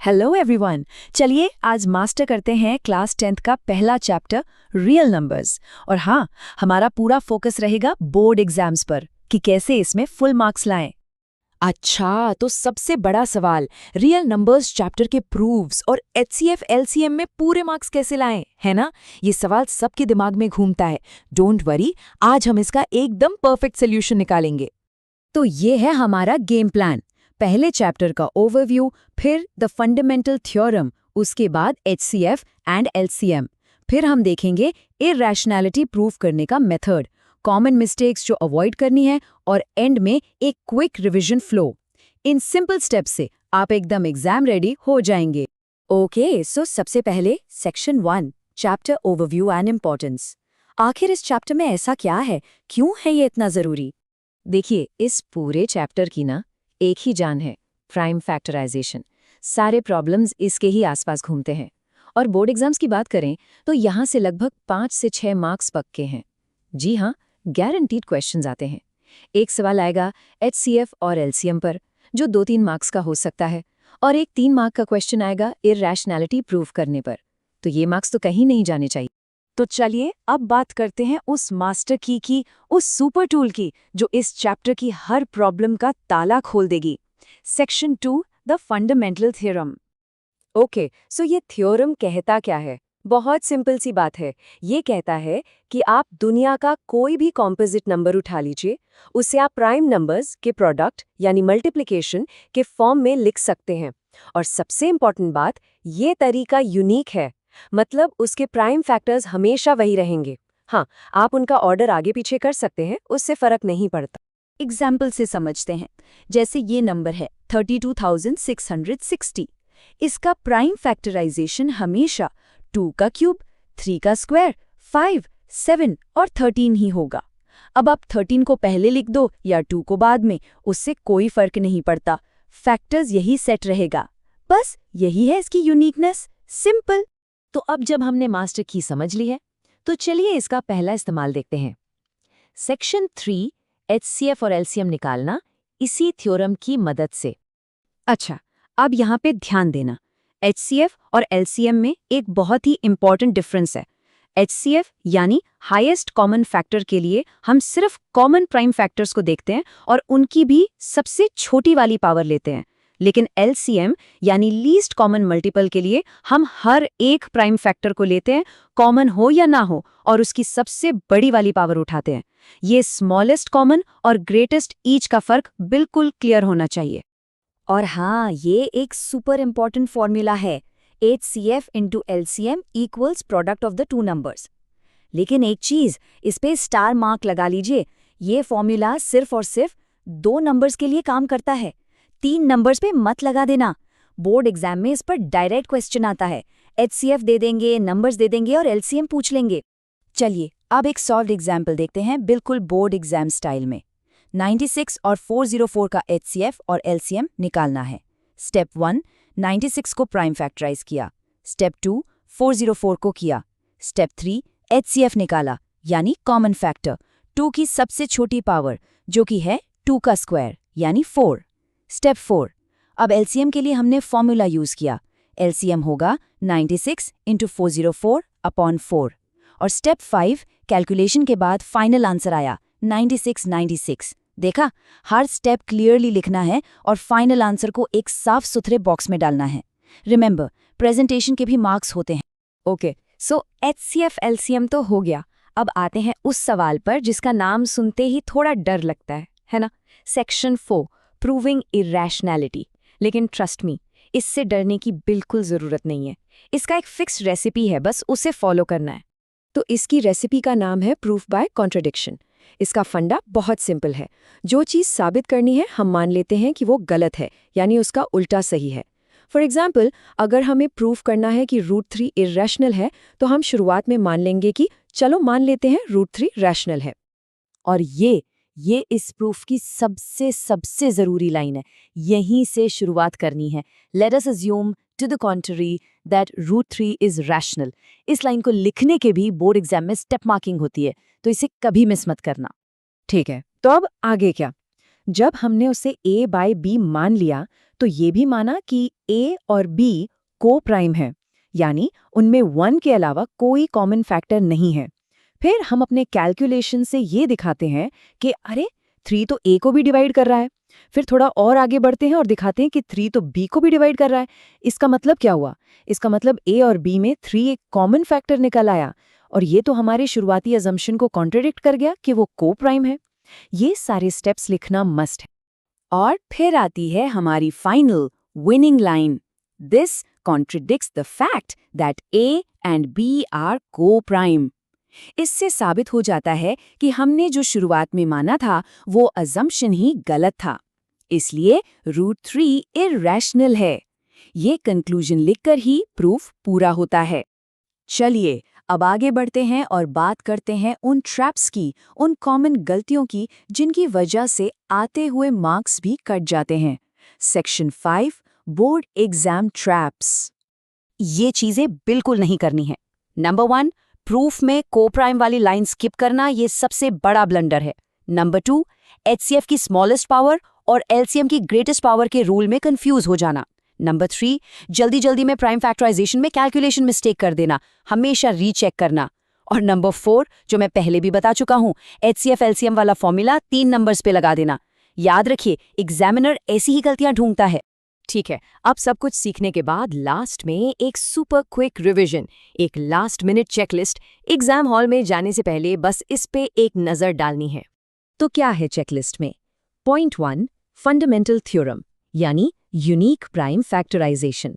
Hello everyone. चलिए आज master करते हैं क्लास 10th का पहला चैप्टर रियल नंबर्स। और हाँ, हमारा पूरा फोकस रहेगा बोर्ड एग्जाम्स पर कि कैसे इसमें फुल मार्क्स लाएं। अच्छा, तो सबसे बड़ा सवाल रियल नंबर्स चैप्टर के प्रूफ्स और एचसीएफ एलसीएम में पूरे मार्क्स कैसे लाएं, है ना? ये सवाल सबके दिमाग में घूमता है। डोंट वरी, आज हम इसका एकदम परफेक्ट सोल्यूशन निकालेंगे। तो ये है हमारा गेम प्लान। पहले चैप्टर का ओवरव्यू, फिर द फंडामेंटल थ्योरम, उसके बाद एचसीएफ एंड एलसीएम। फिर हम देखेंगे इरैशनैलिटी प्रूफ करने का मेथड, कॉमन मिस्टेक्स जो अवॉइड करनी है, और एंड में एक quick revision flow. In simple steps से आप एकदम एग्जाम रेडी हो जाएंगे। ओके, सो सबसे पहले section 1, chapter overview and importance. आखिर इस चैप्टर में ऐसा क्या है, क्यों है ये इतना जरूरी? देखिए, इस पूरे चैप्टर की ना एक ही जान है, प्राइम फैक्टराइजेशन। सारे प्रॉब्लम्स इसके ही आसपास घूमते हैं। और बोर्ड एग्जाम्स की बात करें तो यहाँ से लगभग 5 से 6 मार्क्स पक्के हैं। जी हाँ, गारंटीड क्वेश्चंस आते हैं। एक सवाल आएगा एचसीएफ और एलसीएम पर, जो 2-3 मार्क्स का हो सकता है, और एक 3 मार्क का क्वेश्चन आएगा इरैशनैलिटी प्रूव करने पर। तो ये मार्क्स तो कहीं नहीं जाने चाहिए। तो चलिए अब बात करते हैं उस मास्टर की उस सुपर टूल की जो इस चैप्टर की हर प्रॉब्लम का ताला खोल देगी। Section 2, the fundamental theorem. Okay, so ये थ्योरम कहता क्या है? बहुत सिंपल सी बात है। ये कहता है कि आप दुनिया का कोई भी कॉम्पोजिट नंबर उठा लीजिए, उसे आप प्राइम नंबर्स के प्रोडक्ट यानी मल्टीप्लिकेशन के फॉर्म में लिख सकते हैं। और सबसे इम्पॉर्टेंट बात, ये तरीका यूनिक है, मतलब उसके प्राइम फैक्टर्स हमेशा वही रहेंगे। हाँ, आप उनका ऑर्डर आगे पीछे कर सकते हैं, उससे फर्क नहीं पड़ता। एग्जाम्पल से समझते हैं। जैसे ये नंबर है 32,660। इसका प्राइम फैक्टराइजेशन हमेशा 2 का क्यूब, 3 का स्क्वायर, 5, 7 और 13 ही होगा। अब आप 13 को पहले लिख दो या 2 को बाद में, उससे कोई फर्क नहीं पड़ता। फैक्टर्स यही सेट रहेगा। बस यही है इसकी यूनिकनेस। सिंपल। तो अब जब हमने मास्टर की समझ ली है, तो चलिए इसका पहला इस्तेमाल देखते हैं। सेक्शन 3, एचसीएफ और एलसीएम निकालना इसी थ्योरम की मदद से। अच्छा, अब यहाँ पे ध्यान देना। एचसीएफ और एलसीएम में एक बहुत ही इंपॉर्टेंट डिफरेंस है। एचसीएफ यानी हाईएस्ट कॉमन फैक्टर के लिए हम सिर्फ कॉमन प्राइम फैक्टर्स को देखते हैं और उनकी भी सबसे छोटी वाली पावर लेते हैं। लेकिन एलसीएम यानी लीस्ट कॉमन मल्टीपल के लिए हम हर एक प्राइम फैक्टर को लेते हैं, कॉमन हो या ना हो, और उसकी सबसे बड़ी वाली पावर उठाते हैं। ये स्मॉलेस्ट कॉमन और ग्रेटेस्ट ईच का फर्क बिल्कुल क्लियर होना चाहिए। और हाँ, ये एक सुपर इंपॉर्टेंट फॉर्मूला है, HCF into LCM equals product of the two numbers. लेकिन एक चीज, इस पे स्टार मार्क लगा लीजिए। ये फॉर्मूला सिर्फ और सिर्फ 2 नंबर्स के लिए काम करता है। 3 नंबर्स पे मत लगा देना। बोर्ड एग्जाम में इस पर डायरेक्ट क्वेश्चन आता है। HCF दे देंगे, नंबर्स दे देंगे और LCM पूछ लेंगे। चलिए अब एक सॉल्व्ड एग्जाम्पल देखते हैं, बिल्कुल बोर्ड एग्जाम स्टाइल में। 96 और 404 का HCF और LCM निकालना है। स्टेप 1, 96 को प्राइम फैक्टराइज किया। स्टेप 2, 404 को किया। स्टेप 3, HCF निकाला, यानी कॉमन फैक्टर 2 की सबसे छोटी पावर, जो कि है 2 का स्क्वायर यानी 4। स्टेप 4, अब LCM के लिए हमने फॉर्मूला यूज किया। LCM होगा 96 इंटू 404 अपॉन 4। और स्टेप 5, कैलकुलेशन के बाद फाइनल आंसर आया 9696। देखा, हर स्टेप क्लियरली लिखना है और फाइनल आंसर को एक साफ सुथरे बॉक्स में डालना है। रिमेंबर, प्रेजेंटेशन के भी मार्क्स होते हैं। ओके, सो HCF LCM तो हो गया। अब आते हैं उस सवाल पर जिसका नाम सुनते ही थोड़ा डर लगता है ना? Section 4, proving irrationality. लेकिन ट्रस्ट मी, इससे डरने की बिल्कुल जरूरत नहीं है। इसका एक फिक्स रेसिपी है, बस उसे फॉलो करना है। तो इसकी रेसिपी का नाम है प्रूफ बाय कॉन्ट्रडिक्शन। इसका फंडा बहुत सिंपल है। जो चीज़ साबित करनी है, हम मान लेते हैं कि वो गलत है, यानी उसका उल्टा सही है। फॉर एग्जाम्पल, अगर हमें प्रूफ करना है कि √3 इरैशनल है, तो हम शुरुआत में मान लेंगे कि चलो मान लेते हैं √3 रैशनल है। और ये इस प्रूफ की सबसे ज़रूरी लाइन है। यहीं से शुरुआत करनी है। Let us assume to the contrary that √3 is rational. इस लाइन को लिखने के भी बोर्ड एग्जाम में स्टेप मार्किंग होती है, तो इसे कभी मिस मत करना। ठीक है, तो अब आगे क्या? जब हमने उसे A/B मान लिया, तो ये भी माना कि A और B को प्राइम है, यानी उनमें 1 के अलावा कोई कॉमन फैक्टर नहीं है। फिर हम अपने कैलकुलेशन से ये दिखाते हैं कि अरे 3 तो A को भी डिवाइड कर रहा है। फिर थोड़ा और आगे बढ़ते हैं और दिखाते हैं कि 3 तो B को भी डिवाइड कर रहा है। इसका मतलब क्या हुआ? इसका मतलब A और B में 3 एक कॉमन फैक्टर निकल आया, और ये तो हमारे शुरुआती अजम्पशन को कॉन्ट्रडिक्ट कर गया कि वो को प्राइम है। ये सारे स्टेप्स लिखना मस्ट है। और फिर आती है हमारी final winning line. This contradicts the fact that A and B are coprime. इससे साबित हो जाता है कि हमने जो शुरुआत में माना था वो अजम्पशन ही गलत था, इसलिए √3 इरैशनल है। ये कंक्लूजन लिखकर ही प्रूफ पूरा होता है। चलिए अब आगे बढ़ते हैं और बात करते हैं उन ट्रैप्स की, उन कॉमन गलतियों की जिनकी वजह से आते हुए मार्क्स भी कट जाते हैं। Section 5 board exam traps. ये चीजें बिल्कुल नहीं करनी है। नंबर 1, प्रूफ में को प्राइम वाली लाइन स्किप करना, ये सबसे बड़ा ब्लंडर है। नंबर 2, HCF की स्मॉलेस्ट पावर और LCM की ग्रेटेस्ट पावर के रूल में कंफ्यूज हो जाना। नंबर 3, जल्दी में प्राइम फैक्टराइजेशन में कैलकुलेशन मिस्टेक कर देना, हमेशा रीचेक करना। और नंबर 4, जो मैं पहले भी बता चुका हूं, HCF LCM वाला फॉर्मूला 3 नंबर्स पे लगा देना। याद रखिए, एग्जामिनर ऐसी ही गलतियां ढूंढता है। ठीक है, अब सब कुछ सीखने के बाद लास्ट में एक सुपर क्विक रिवीजन, एक last minute checklist. Exam hall में जाने से पहले बस इस पे एक नज़र डालनी है। तो क्या है चेकलिस्ट में? पॉइंट 1 फंडामेंटल थ्योरम यानी unique prime factorization.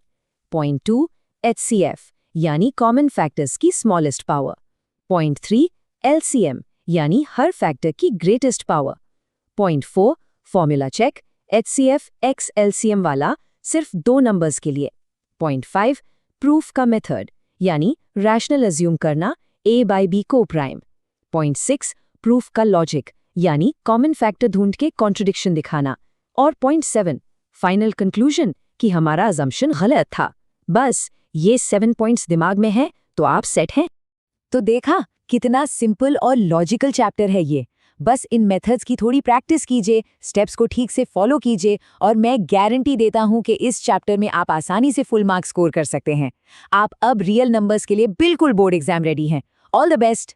Point 2 HCF यानी कॉमन फैक्टर्स की स्मॉलेस्ट पावर। पॉइंट 3 LCM यानी हर फैक्टर की greatest power. Point 4 formula check, HCF x LCM वाला सिर्फ 2 नंबर्स के लिए। पॉइंट 5 प्रूफ का मेथड यानी रैशनल अज्यूम करना A by B को प्राइम। पॉइंट 6 प्रूफ का लॉजिक यानी कॉमन फैक्टर ढूंढ के कॉन्ट्रडिक्शन दिखाना। और पॉइंट 7 फाइनल कंक्लूजन कि हमारा अजम्पशन गलत था। बस ये 7 पॉइंट्स दिमाग में हैं तो आप सेट हैं। तो देखा कितना सिंपल और लॉजिकल चैप्टर है ये। बस इन मेथड्स की थोड़ी प्रैक्टिस कीजिए, स्टेप्स को ठीक से फॉलो कीजिए, और मैं गारंटी देता हूं कि इस चैप्टर में आप आसानी से फुल मार्क्स स्कोर कर सकते हैं। आप अब रियल नंबर्स के लिए बिल्कुल बोर्ड एग्जाम रेडी हैं। All the best.